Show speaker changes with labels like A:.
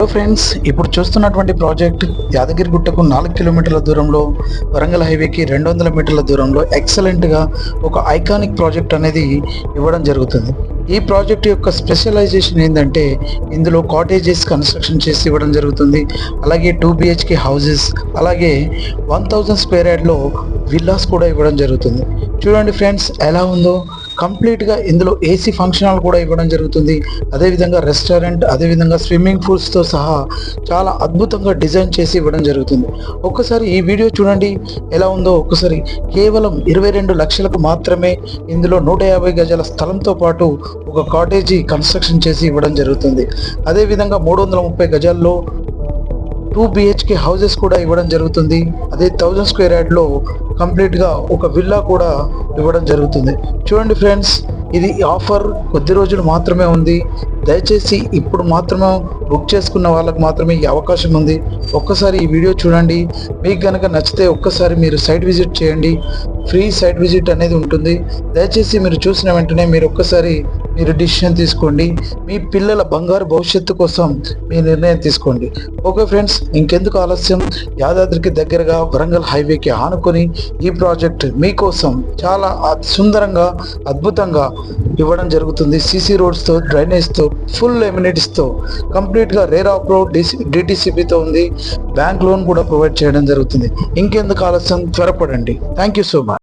A: Hello friends, ఇప్పుడు చూస్తున్నటువంటి project యాదగిరిగుట్టకు 4 కిలోమీటర్ల దూరంలో, వరంగల్ హైవేకి 200 మీటర్ల దూరంలో ఎక్సలెంట్గా ఒక ఐకానిక్ ప్రాజెక్ట్ అనేది ఇవ్వడం జరుగుతుంది. ఈ ప్రాజెక్ట్ యొక్క స్పెషలైజేషన్ ఏంటంటే, ఇందులో కాటేజెస్ కన్స్ట్రక్షన్ చేసి ఇవ్వడం జరుగుతుంది. అలాగే 2 BHK హౌసెస్, అలాగే 1000 స్క్వేర్ యార్డ్లో విల్లాస్ కూడా ఇవ్వడం జరుగుతుంది. చూడండి ఫ్రెండ్స్, ఎలా ఉందో కంప్లీట్గా ఇందులో ఏసీ ఫంక్షన్ హాల్ కూడా ఇవ్వడం జరుగుతుంది. అదేవిధంగా రెస్టారెంట్, అదేవిధంగా స్విమ్మింగ్ పూల్స్తో సహా చాలా అద్భుతంగా డిజైన్ చేసి ఇవ్వడం జరుగుతుంది. ఒక్కసారి ఈ వీడియో చూడండి ఎలా ఉందో. ఒక్కసారి కేవలం 22 లక్షలకు మాత్రమే ఇందులో 150 గజాల స్థలంతో పాటు ఒక కాటేజీ కన్స్ట్రక్షన్ చేసి ఇవ్వడం జరుగుతుంది. అదేవిధంగా 330 గజాల్లో 2 BHK హౌసెస్ కూడా ఇవ్వడం జరుగుతుంది. అదే 1000 స్క్వేర్ యార్డ్లో కంప్లీట్గా ఒక విల్లా కూడా ఇవ్వడం జరుగుతుంది. చూడండి ఫ్రెండ్స్, ఇది ఆఫర్ కొద్ది రోజులు మాత్రమే ఉంది. దయచేసి ఇప్పుడు మాత్రమే బుక్ చేసుకున్న వాళ్ళకు మాత్రమే ఈ అవకాశం ఉంది. ఒక్కసారి ఈ వీడియో చూడండి. మీకు కనుక నచ్చితే ఒక్కసారి మీరు సైట్ విజిట్ చేయండి. ఫ్రీ సైట్ విజిట్ అనేది ఉంటుంది. దయచేసి మీరు చూసిన వెంటనే మీరు డిసిషన్ తీసుకోండి. మీ పిల్లల బంగారు భవిష్యత్తు కోసం మీ నిర్ణయం తీసుకోండి. ఓకే ఫ్రెండ్స్, ఇంకెందుకు ఆలస్యం, యాదాద్రికి దగ్గరగా వరంగల్ హైవేకి ఆనుకొని ఈ ప్రాజెక్ట్ మీకోసం చాలా సుందరంగా, అద్భుతంగా ఇవ్వడం జరుగుతుంది. సీసీ రోడ్స్తో, డ్రైనేజ్తో, ఫుల్ ఎమ్యూనిటీస్తో, కంప్లీట్గా రేర్ ఆఫ్ రోడ్ DTCPతో ఉంది. బ్యాంక్ లోన్ కూడా ప్రొవైడ్ చేయడం జరుగుతుంది. ఇంకెందుకు ఆలస్యం, త్వరపడండి. Thank you so much.